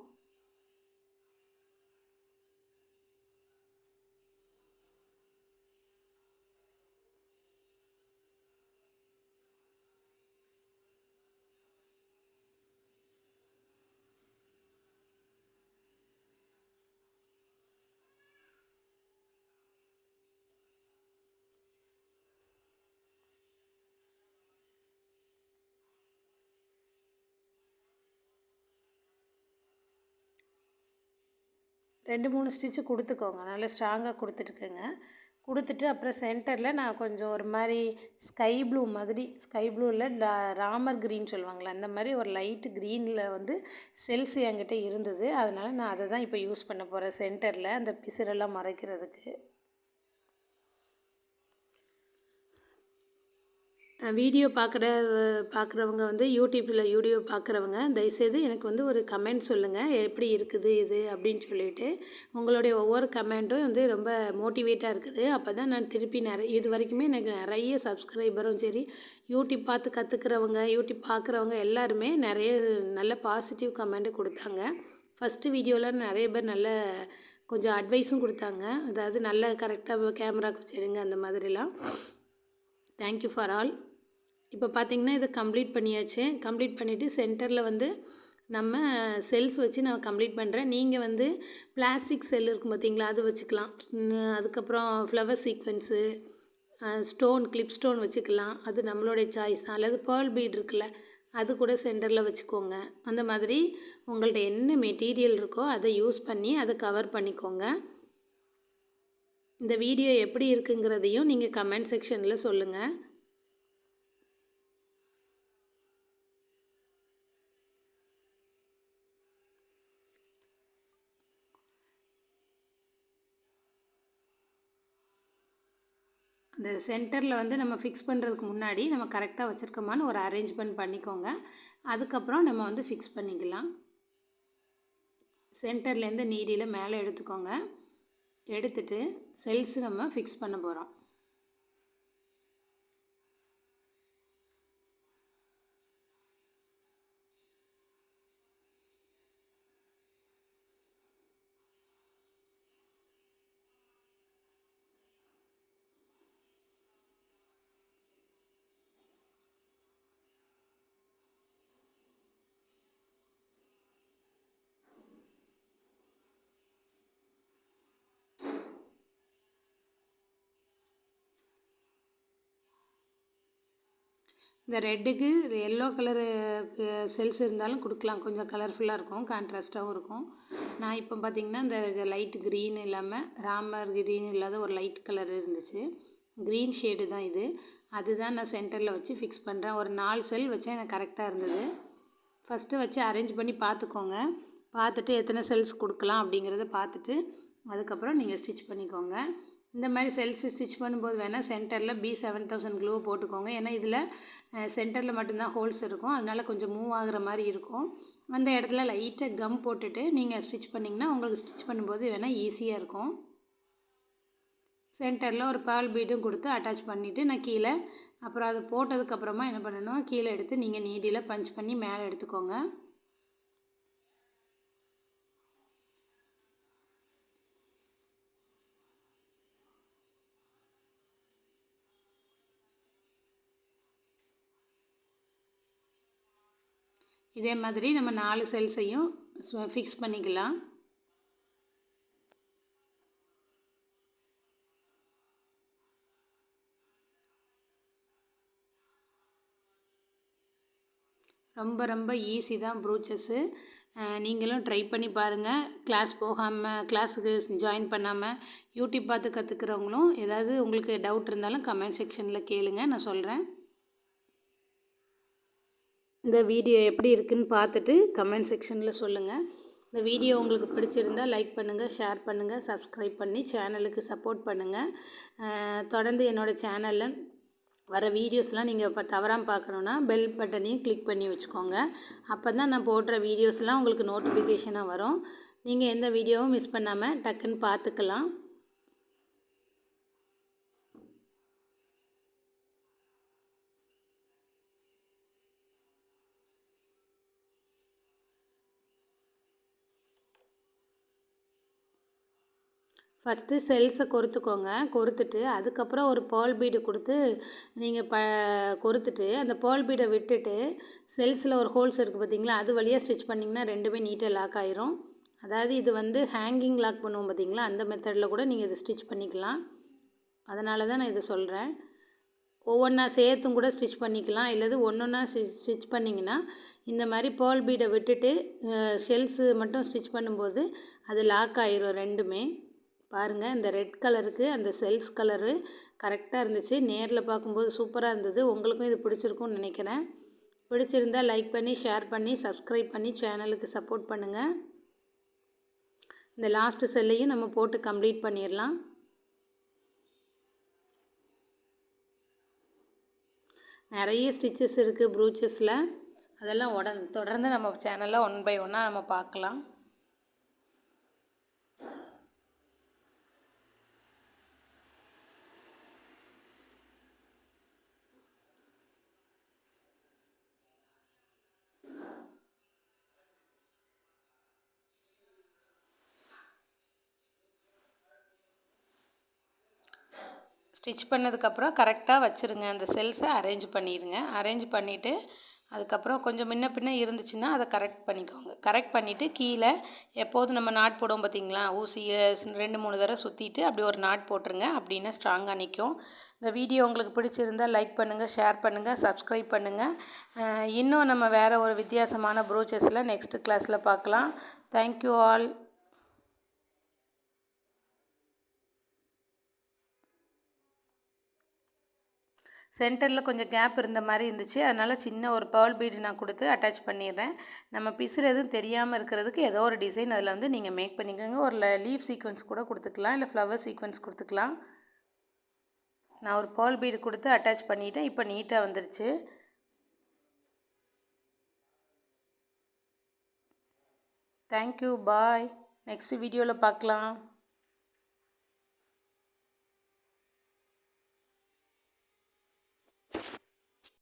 ரெண்டு 3 ஸ்டிச்சு கொடுத்துக்கோங்க, நல்லா ஸ்ட்ராங்காக கொடுத்துட்டுக்குங்க. கொடுத்துட்டு அப்புறம் சென்டரில் நான் கொஞ்சம் ஒரு மாதிரி ஸ்கை ப்ளூவில் ராமர் க்ரீன் சொல்லுவாங்களே அந்த மாதிரி ஒரு லைட்டு க்ரீனில் வந்து செல்ஸ் என்கிட்ட இருந்தது. அதனால் நான் அதை தான் இப்போ யூஸ் பண்ண போகிறேன் சென்டரில் அந்த பிசுரெல்லாம் மறைக்கிறதுக்கு. வீடியோ பார்க்குறவங்க வந்து யூடியூப் பார்க்குறவங்க தயவுசெய்து எனக்கு வந்து ஒரு கமெண்ட் சொல்லுங்கள், எப்படி இருக்குது இது அப்படின்னு சொல்லிவிட்டு. உங்களுடைய ஒவ்வொரு கமெண்ட்டும் வந்து ரொம்ப மோட்டிவேட்டாக இருக்குது. அப்போ தான் நான் திருப்பி இது வரைக்குமே எனக்கு நிறைய சப்ஸ்கிரைபரும் சரி, யூடியூப் பார்த்து கற்றுக்கிறவங்க, யூடியூப் பார்க்குறவங்க எல்லாருமே நிறைய நல்ல பாசிட்டிவ் கமெண்ட்டு கொடுத்தாங்க. ஃபஸ்ட்டு வீடியோவில் நிறைய பேர் நல்ல கொஞ்சம் அட்வைஸும் கொடுத்தாங்க. அதாவது நல்ல கரெக்டாக கேமராக்கு வச்சுடுங்க அந்த மாதிரிலாம். Thank you for all. இப்போ பார்த்திங்கன்னா இதை கம்ப்ளீட் பண்ணியாச்சு. கம்ப்ளீட் பண்ணிவிட்டு சென்டரில் வந்து நம்ம செல்ஸ் வச்சு நான் கம்ப்ளீட் பண்ணுறேன். நீங்கள் வந்து பிளாஸ்டிக் செல் இருக்கும் பார்த்திங்களா, அது வச்சுக்கலாம். அதுக்கப்புறம் ஃப்ளவர் சீக்வென்ஸு, கிளிப் ஸ்டோன் வச்சுக்கலாம். அது நம்மளுடைய சாய்ஸ் தான். அல்லது பேர்ல் பீட் இருக்குல்ல, அது கூட சென்டரில் வச்சுக்கோங்க. அந்த மாதிரி உங்கள்கிட்ட என்ன மெட்டீரியல் இருக்கோ அதை யூஸ் பண்ணி அதை கவர் பண்ணிக்கோங்க. இந்த வீடியோ எப்படி இருக்குங்கிறதையும் நீங்கள் கமெண்ட் செக்ஷனில் சொல்லுங்கள். அந்த சென்டரில் வந்து நம்ம ஃபிக்ஸ் பண்ணுறதுக்கு முன்னாடி நம்ம கரெக்டாக வச்சுருக்கோமான்னு ஒரு அரேஞ்ச்மெண்ட் பண்ணிக்கோங்க. அதுக்கப்புறம் நம்ம வந்து ஃபிக்ஸ் பண்ணிக்கலாம். சென்டர்லேருந்து நீடியில் மேலே எடுத்துக்கோங்க. எடுத்துட்டு செல்ஸ் நம்ம ஃபிக்ஸ் பண்ண போகிறோம். இந்த ரெட்டுக்கு எல்லோ கலரு செல்ஸ் இருந்தாலும் கொடுக்கலாம், கொஞ்சம் கலர்ஃபுல்லாக இருக்கும், கான்ட்ராஸ்ட்டாகவும் இருக்கும். நான் இப்போ பார்த்திங்கன்னா இந்த லைட் க்ரீன் இல்லாமல் ராமர் க்ரீன் இல்லாத ஒரு லைட் கலர் இருந்துச்சு, க்ரீன் ஷேடு தான் இது. அதுதான் நான் சென்டரில் வச்சு ஃபிக்ஸ் பண்ணுறேன். ஒரு 4 செல் வச்சேன், எனக்கு கரெக்டாக இருந்தது. ஃபஸ்ட்டு வச்சு அரேஞ்ச் பண்ணி பார்த்துக்கோங்க. பார்த்துட்டு எத்தனை செல்ஸ் கொடுக்கலாம் அப்படிங்கிறத பார்த்துட்டு அதுக்கப்புறம் நீங்கள் ஸ்டிச் பண்ணிக்கோங்க. இந்த மாதிரி செல்ஸு ஸ்டிச் பண்ணும்போது வேணால் சென்டரில் B7000 க்ளூ போட்டுக்கோங்க. ஏன்னா இதில் சென்டரில் மட்டும்தான் ஹோல்ஸ் இருக்கும், அதனால் கொஞ்சம் மூவ் ஆகுற மாதிரி இருக்கும். அந்த இடத்துல லைட்டாக கம் போட்டுட்டு நீங்கள் ஸ்டிச் பண்ணிங்கன்னா உங்களுக்கு ஸ்டிச் பண்ணும்போது வேணால் ஈஸியாக இருக்கும். சென்டரில் ஒரு பேர்ல் பீடும் கொடுத்து அட்டாச் பண்ணிவிட்டு நான் கீழே அப்புறம் அது போட்டதுக்கப்புறமா என்ன பண்ணணும், கீழே எடுத்து நீங்கள் நீடியில் பஞ்ச் பண்ணி மேலே எடுத்துக்கோங்க. இதே மாதிரி நம்ம 4 செல்ஸையும் ஃபிக்ஸ் பண்ணிக்கலாம். ரொம்ப ஈஸி தான் ப்ரூச்சஸ்ஸு. நீங்களும் ட்ரை பண்ணி பாருங்கள். கிளாஸுக்கு ஜாயின் பண்ணாமல் யூடியூப் பார்த்து கற்றுக்கிறவங்களும் ஏதாவது உங்களுக்கு டவுட் இருந்தாலும் கமெண்ட் செக்ஷனில் கேளுங்க, நான் சொல்கிறேன். இந்த வீடியோ எப்படி இருக்குன்னு பார்த்துட்டு கமெண்ட் செக்ஷனில் சொல்லுங்கள். இந்த வீடியோ உங்களுக்கு பிடிச்சிருந்தால் லைக் பண்ணுங்கள், ஷேர் பண்ணுங்கள், சப்ஸ்கிரைப் பண்ணி சேனலுக்கு சப்போர்ட் பண்ணுங்கள். தொடர்ந்து என்னோடய சேனலில் வர வீடியோஸ்லாம் நீங்கள் இப்போ தவறாமல் பார்க்கணுன்னா பெல் பட்டனையும் கிளிக் பண்ணி வச்சுக்கோங்க. அப்போ தான் நான் போடுற வீடியோஸ்லாம் உங்களுக்கு நோட்டிஃபிகேஷனாக வரும். நீங்கள் எந்த வீடியோவும் மிஸ் பண்ணாமல் டக்குன்னு பார்த்துக்கலாம். ஃபஸ்ட்டு செல்ஸை கொறுத்துட்டு அதுக்கப்புறம் ஒரு பேர்ல் பீடு கொடுத்து நீங்கள் கொறுத்துட்டு அந்த பேர்ல் பீடை விட்டுட்டு செல்ஸில் ஒரு ஹோல்ஸ் இருக்குது பார்த்திங்களா, அது வழியாக ஸ்டிச் பண்ணிங்கன்னா ரெண்டுமே நீட்டாக லாக் ஆயிரும். அதாவது இது வந்து ஹேங்கிங் லாக் பண்ணுவோம் பார்த்திங்களா, அந்த மெத்தடில் கூட நீங்கள் இதை ஸ்டிச் பண்ணிக்கலாம். அதனால தான் நான் இதை சொல்கிறேன். ஒவ்வொன்றா சேர்த்தும் கூட ஸ்டிச் பண்ணிக்கலாம், இல்லது ஒன்றா ஸ்டிச் பண்ணிங்கன்னா இந்த மாதிரி பேர்ல் பீடை விட்டுட்டு செல்ஸு மட்டும் ஸ்டிச் பண்ணும்போது அது லாக் ஆயிரும் ரெண்டுமே. பாருங்கள், இந்த ரெட் கலருக்கு அந்த செல்ஸ் கலரு கரெக்டாக இருந்துச்சு. நேரில் பார்க்கும்போது சூப்பராக இருந்தது. உங்களுக்கும் இது பிடிச்சிருக்கும்னு நினைக்கிறேன். பிடிச்சிருந்தால் லைக் பண்ணி, ஷேர் பண்ணி, சப்ஸ்கிரைப் பண்ணி சேனலுக்கு சப்போர்ட் பண்ணுங்கள். இந்த லாஸ்ட்டு செல்லையும் நம்ம போட்டு கம்ப்ளீட் பண்ணிடலாம். நிறைய ஸ்டிச்சஸ் இருக்குது ப்ரூச்சஸில், அதெல்லாம் தொடர்ந்து நம்ம சேனலில் 1 by 1 நம்ம பார்க்கலாம். ஸ்டிச் பண்ணதுக்கப்புறம் கரெக்டாக வச்சுருங்க, அந்த செல்ஸை அரேஞ்ச் பண்ணிடுங்க. அரேஞ்ச் பண்ணிவிட்டு அதுக்கப்புறம் கொஞ்சம் முன்ன பின்ன இருந்துச்சுன்னா அதை கரெக்ட் பண்ணிக்கோங்க. கரெக்ட் பண்ணிவிட்டு கீழே எப்போதும் நம்ம நாட் போடுவோம் பார்த்திங்களா, ஊசியை 2-3 தடவை சுற்றிட்டு அப்படி ஒரு நாட் போட்டுருங்க. அப்படின்னா ஸ்ட்ராங்காக நிற்கும். இந்த வீடியோ உங்களுக்கு பிடிச்சிருந்தால் லைக் பண்ணுங்கள், ஷேர் பண்ணுங்கள், சப்ஸ்கிரைப் பண்ணுங்கள். இன்னும் நம்ம வேறு ஒரு வித்தியாசமான ப்ரூச்சஸில் நெக்ஸ்ட் கிளாஸில் பார்க்கலாம். Thank you all. சென்டரில் கொஞ்சம் கேப் இருந்த மாதிரி இருந்துச்சு, அதனால் சின்ன ஒரு பேர்ல் பீடு நான் கொடுத்து அட்டாச் பண்ணிடுறேன். நம்ம பிசுறு எதுவும் தெரியாமல் இருக்கிறதுக்கு ஏதோ ஒரு டிசைன் அதில் வந்து நீங்கள் மேக் பண்ணிக்கோங்க. ஒரு லீவ் சீக்வன்ஸ் கூட கொடுத்துக்கலாம், இல்லை ஃப்ளவர் சீக்வன்ஸ் கொடுத்துக்கலாம். நான் ஒரு பேர்ல் பீடு கொடுத்து அட்டாச் பண்ணிட்டேன். இப்போ நீட்டாக வந்துருச்சு. தேங்க்யூ, பாய். நெக்ஸ்ட் வீடியோவில் பார்க்கலாம்.